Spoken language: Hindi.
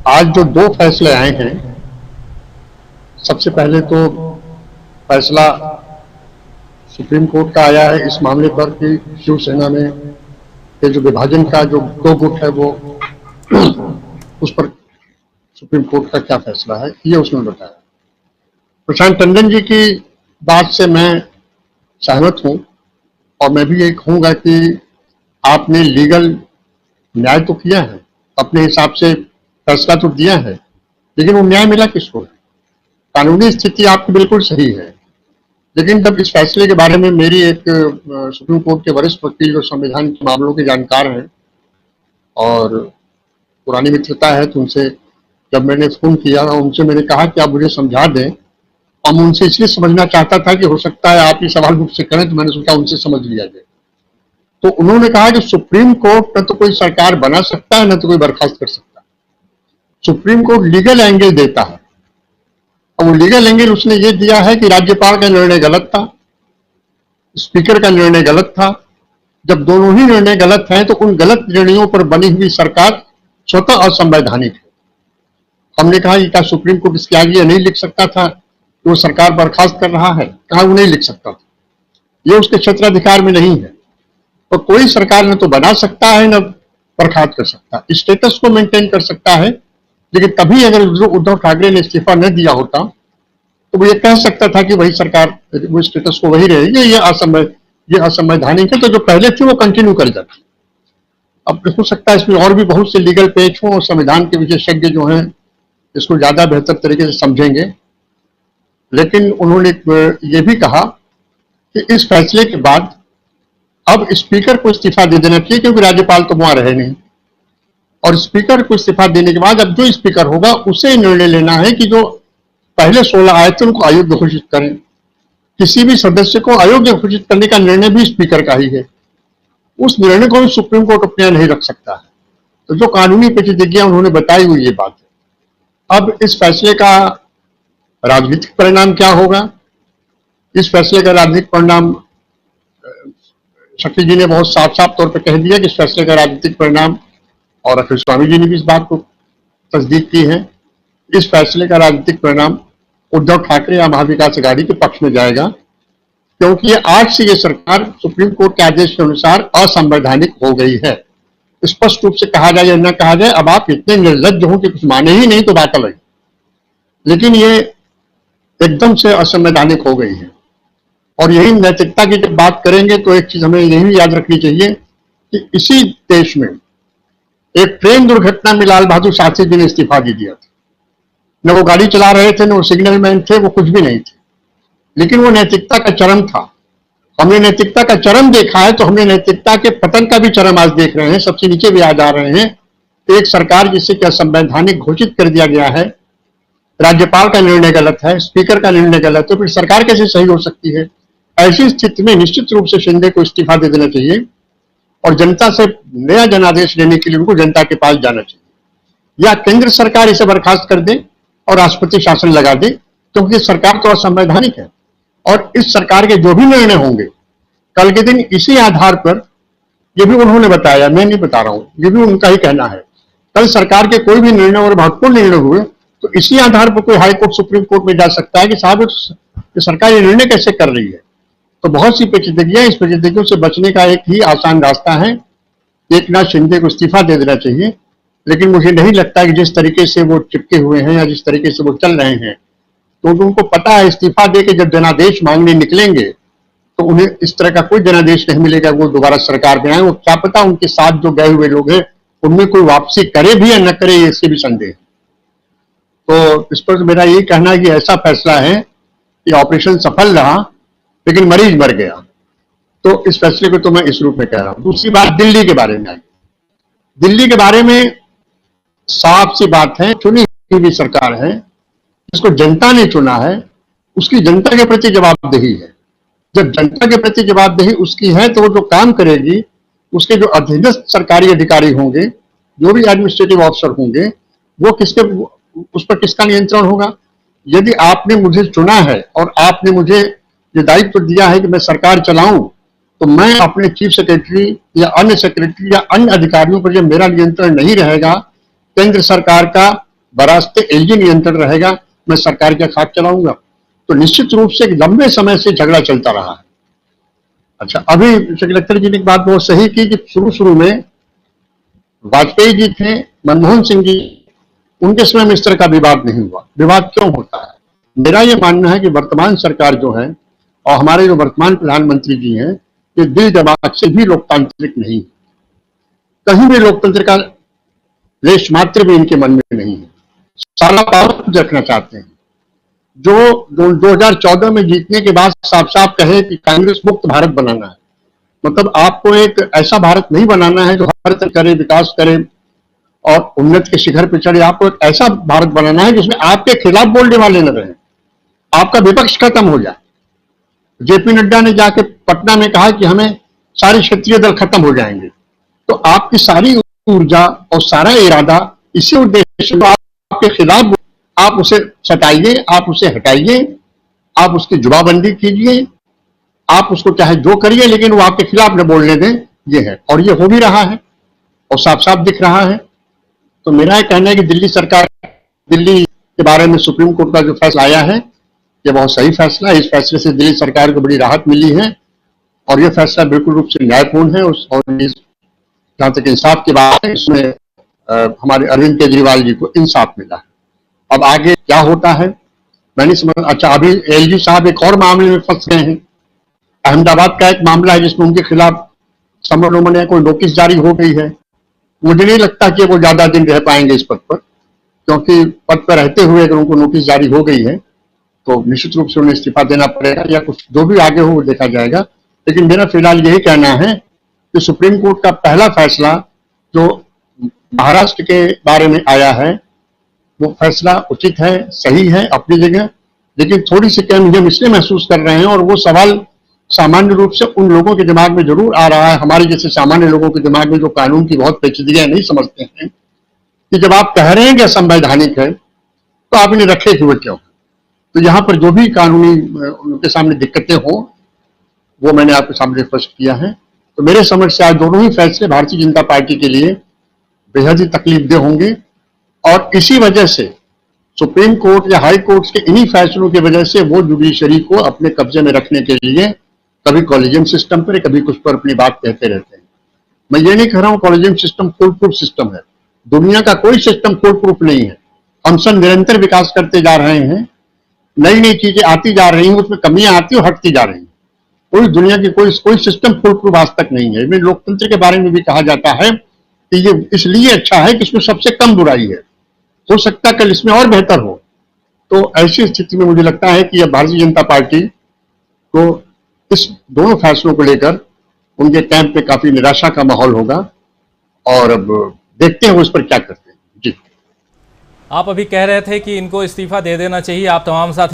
आज जो दो फैसले आए हैं, सबसे पहले तो फैसला सुप्रीम कोर्ट का आया है इस मामले पर कि शिवसेना में ये जो विभाजन का जो दो गुट है वो उस पर सुप्रीम कोर्ट का क्या फैसला है ये उसने बताया। प्रशांत टंडन जी की बात से मैं सहमत हूं और मैं भी ये कहूंगा कि आपने लीगल न्याय तो किया है, अपने हिसाब से फैसला तो दिया है, लेकिन वो न्याय मिला किसको? कानूनी स्थिति आपकी बिल्कुल सही है, लेकिन जब इस फैसले के बारे में मेरी एक सुप्रीम कोर्ट के वरिष्ठ वकील जो संविधान के मामलों के जानकार हैं और पुरानी मित्रता है, तो उनसे जब मैंने फोन किया उनसे मैंने कहा कि आप मुझे समझा दें, और मैं उनसे इसलिए समझना चाहता था कि हो सकता है आप ये सवाल मुझसे करें, तो मैंने सोचा उनसे समझ लिया जाए। तो उन्होंने कहा कि सुप्रीम कोर्ट न तो कोई सरकार बना सकता है न तो कोई बर्खास्त कर सकता है। सुप्रीम कोर्ट लीगल एंगल देता है, और वो लीगल एंगल उसने ये दिया है कि राज्यपाल का निर्णय गलत था, स्पीकर का निर्णय गलत था। जब दोनों ही निर्णय गलत हैं तो उन गलत निर्णयों पर बनी हुई सरकार स्वतः असंवैधानिक है। हमने कहा कि क्या सुप्रीम कोर्ट इसके आगे ये नहीं लिख सकता था कि वो सरकार बर्खास्त कर रहा है? कहा वो नहीं लिख सकता था, ये उसके क्षेत्राधिकार में नहीं है। तो कोई सरकार न तो बना सकता है न बर्खास्त कर सकता, स्टेटस को मेंटेन कर सकता है, लेकिन तभी अगर उद्धव ठाकरे ने इस्तीफा न दिया होता तो वो ये कह सकता था कि वही सरकार वो स्टेटस को वही रहेगी, ये असंवैधानिक है, तो जो पहले थी वो कंटिन्यू कर जाती। अब हो सकता है इसमें और भी बहुत से लीगल पेच हों और संविधान के विशेषज्ञ जो हैं इसको ज्यादा बेहतर तरीके से समझेंगे, लेकिन उन्होंने ये भी कहा कि इस फैसले के बाद अब स्पीकर को इस्तीफा दे देना चाहिए, क्योंकि राज्यपाल तो वहां रहे नहीं, और स्पीकर को इस्तीफा देने के बाद अब जो स्पीकर होगा उसे निर्णय लेना है कि जो पहले 16 आए थे उनको अयोग्य घोषित करें। किसी भी सदस्य को अयोग्य घोषित करने का निर्णय भी स्पीकर का ही है, उस निर्णय को भी सुप्रीम कोर्ट अपने यहाँ नहीं रख सकता है। तो जो कानूनी पेचीदगियां उन्होंने बताई हुई ये बात है। अब इस फैसले का राजनीतिक परिणाम क्या होगा? इस फैसले का राजनीतिक परिणाम शक्ति जी ने बहुत साफ साफ तौर पर कह दिया कि इस फैसले का राजनीतिक परिणाम, और अखिल स्वामी जी ने भी इस बात को तस्दीक की है, इस फैसले का राजनीतिक परिणाम उद्धव ठाकरे या महाविकास अघाड़ी के पक्ष में जाएगा, क्योंकि आज से ये सरकार सुप्रीम कोर्ट के आदेश के अनुसार असंवैधानिक हो गई है। स्पष्ट रूप से कहा जाए या न कहा जाए, अब आप इतने निर्लज्ज हो कि कुछ माने ही नहीं तो बात अलग, लेकिन ये एकदम से असंवैधानिक हो गई है। और यही नैतिकता की जब बात करेंगे तो एक चीज हमें यही याद रखनी चाहिए कि इसी देश में एक ट्रेन दुर्घटना में लाल बहादुर शास्त्री जी ने इस्तीफा दे दिया था। न वो गाड़ी चला रहे थे, न वो सिग्नल मैन थे, वो कुछ भी नहीं थे, लेकिन वो नैतिकता का चरम था। हमने नैतिकता का चरम देखा है, तो हमने नैतिकता के पतन का भी चरम आज देख रहे हैं, सबसे नीचे भी आ जा रहे हैं। एक सरकार जिसे कि असंवैधानिक घोषित कर दिया गया है, राज्यपाल का निर्णय गलत है, स्पीकर का निर्णय गलत है, फिर सरकार कैसे सही हो सकती है? ऐसी स्थिति में निश्चित रूप से शिंदे को इस्तीफा दे देना चाहिए और जनता से नया जनादेश लेने के लिए उनको जनता के पास जाना चाहिए, या केंद्र सरकार इसे बर्खास्त कर दे और राष्ट्रपति शासन लगा दे, क्योंकि सरकार तो असंवैधानिक है। और इस सरकार के जो भी निर्णय होंगे कल के दिन इसी आधार पर, ये भी उन्होंने बताया, मैं नहीं बता रहा हूं, ये भी उनका ही कहना है, कल सरकार के कोई भी निर्णय और महत्वपूर्ण निर्णय हुए तो इसी आधार पर कोई हाईकोर्ट सुप्रीम कोर्ट में जा सकता है कि साहब सरकार ये निर्णय कैसे कर रही है। तो बहुत सी पेचीदगियां, इस पेचीदगियों से बचने का एक ही आसान रास्ता है, एकनाथ शिंदे को इस्तीफा दे देना चाहिए। लेकिन मुझे नहीं लगता कि जिस तरीके से वो चिपके हुए हैं या जिस तरीके से वो चल रहे हैं, तो उनको पता है इस्तीफा दे के जब जनादेश मांगने निकलेंगे तो उन्हें इस तरह का कोई जनादेश नहीं मिलेगा, वो दोबारा सरकार में आए। वो क्या पता उनके साथ जो गए हुए लोग हैं उनमें कोई वापसी करे भी या न करे, इससे भी संदेह। तो इस पर मेरा यही कहना है कि ऐसा फैसला है कि ऑपरेशन सफल रहा लेकिन मरीज मर गया, तो इस फैसले को तो मैं इस रूप में कह रहा हूं। दूसरी बात दिल्ली के बारे में आई। दिल्ली के बारे में साफ सी बात है, चुनी हुई सरकार है, जिसको जनता ने चुना है, उसकी जनता के प्रति जवाबदेही है। जब जनता के प्रति जवाबदेही उसकी है तो वो जो काम करेगी, उसके जो अधीनस्थ सरकारी अधिकारी होंगे, जो भी एडमिनिस्ट्रेटिव ऑफिसर होंगे, वो किसके, उस पर किसका नियंत्रण होगा? यदि आपने मुझे चुना है और आपने मुझे ये दायित्व दिया है कि मैं सरकार चलाऊं, तो मैं अपने चीफ सेक्रेटरी या अन्य सेक्रेटरी या अन्य अधिकारियों पर जब मेरा नियंत्रण नहीं रहेगा, केंद्र सरकार का बरास्ते एलजी नियंत्रण रहेगा, मैं सरकार का खाक चलाऊंगा। तो निश्चित रूप से लंबे समय से झगड़ा चलता रहा है। अच्छा, अभी सेक्रेटरी जी ने एक बात बहुत सही की कि शुरू में वाजपेयी जी थे, मनमोहन सिंह जी, उनके समय में इस तरह का विवाद नहीं हुआ। विवाद क्यों होता है? मेरा यह मानना है कि वर्तमान सरकार जो है और हमारे जो वर्तमान प्रधानमंत्री जी हैं, ये दिल दिमाग से भी लोकतांत्रिक नहीं, कहीं भी लोकतंत्र का लेश मात्र भी इनके मन में नहीं है। सारा पावर रखना चाहते हैं। जो 2014 में जीतने के बाद साफ साफ कहे कि कांग्रेस मुक्त भारत बनाना है, मतलब आपको एक ऐसा भारत नहीं बनाना है जो हर तरह करे, विकास करे और उन्नति के शिखर पर चढ़े। आपको एक ऐसा भारत बनाना है जिसमें आपके खिलाफ बोलने वाले न रहे, आपका विपक्ष खत्म हो जाए। जेपी नड्डा ने जाके पटना में कहा कि हमें सारे क्षेत्रीय दल खत्म हो जाएंगे। तो आपकी सारी ऊर्जा और सारा इरादा इसी उद्देश्य को आपके खिलाफ, आप उसे सटाइए, आप उसे हटाइए, आप उसकी जुबाबंदी कीजिए, आप उसको चाहे जो करिए, लेकिन वो आपके खिलाफ न बोलने दें, ये है। और ये हो भी रहा है और साफ साफ दिख रहा है। तो मेरा यह कहना है कि दिल्ली सरकार, दिल्ली के बारे में सुप्रीम कोर्ट का जो फैसला आया है, ये बहुत सही फैसला है। इस फैसले से दिल्ली सरकार को बड़ी राहत मिली है और यह फैसला बिल्कुल रूप से न्यायपूर्ण है। और जहां तक इंसाफ की बात है, इसमें हमारे अरविंद केजरीवाल जी को इंसाफ मिला है। अब आगे क्या होता है मैं नहीं समझ। अच्छा, अभी एलजी साहब एक और मामले में फंस गए हैं। अहमदाबाद का एक मामला है जिसमें उनके खिलाफ समन कोई नोटिस जारी हो गई है। मुझे नहीं लगता कि वो ज्यादा दिन रह पाएंगे इस पद पर, क्योंकि पद पर रहते हुए अगर उनको नोटिस जारी हो गई है तो निश्चित रूप से उन्हें इस्तीफा देना पड़ेगा या कुछ जो भी आगे हो वो देखा जाएगा। लेकिन मेरा फिलहाल यही कहना है कि सुप्रीम कोर्ट का पहला फैसला जो महाराष्ट्र के बारे में आया है, वो फैसला उचित है, सही है अपनी जगह, लेकिन थोड़ी सी कमी हम इसलिए महसूस कर रहे हैं और वो सवाल सामान्य रूप से उन लोगों के दिमाग में जरूर आ रहा है, हमारे जैसे सामान्य लोगों के दिमाग में जो कानून की बहुत पेचीदगियां नहीं समझते हैं, कि जब आप कह रहे हैं कि असंवैधानिक है तो आप इन्हें रखे हुए क्यों? तो यहाँ पर जो भी कानूनी उनके सामने दिक्कतें हो वो मैंने आपके सामने स्पष्ट किया है। तो मेरे समझ से आज दोनों ही फैसले भारतीय जनता पार्टी के लिए बेहद ही तकलीफदेह होंगे और इसी वजह से सुप्रीम कोर्ट या हाई कोर्ट के इन्हीं फैसलों की वजह से वो जुडिशरी को अपने कब्जे में रखने के लिए कभी कॉलेजियम सिस्टम पर कभी कुछ पर अपनी बात कहते रहते हैं। मैं ये नहीं कह रहा हूँ collegium system full proof system है, दुनिया का कोई सिस्टम फुल प्रूफ नहीं है। हम सब निरंतर विकास करते जा रहे हैं, नई नई चीजें आती जा रही हैं, उसमें कमियां आती और हटती जा रही हैं। कोई दुनिया की कोई सिस्टम फुल प्रूफ आज तक नहीं है। लोकतंत्र के बारे में भी कहा जाता है कि ये इसलिए अच्छा है कि इसमें सबसे कम बुराई है, हो सकता है कल इसमें और बेहतर हो। तो ऐसी स्थिति में मुझे लगता है कि अब भारतीय जनता पार्टी को इस दोनों फैसलों को लेकर उनके कैंप पे काफी निराशा का माहौल होगा और अब देखते हैं वो इस पर क्या करते हैं। जी, आप अभी कह रहे थे कि इनको इस्तीफा दे देना चाहिए, आप तमाम साथी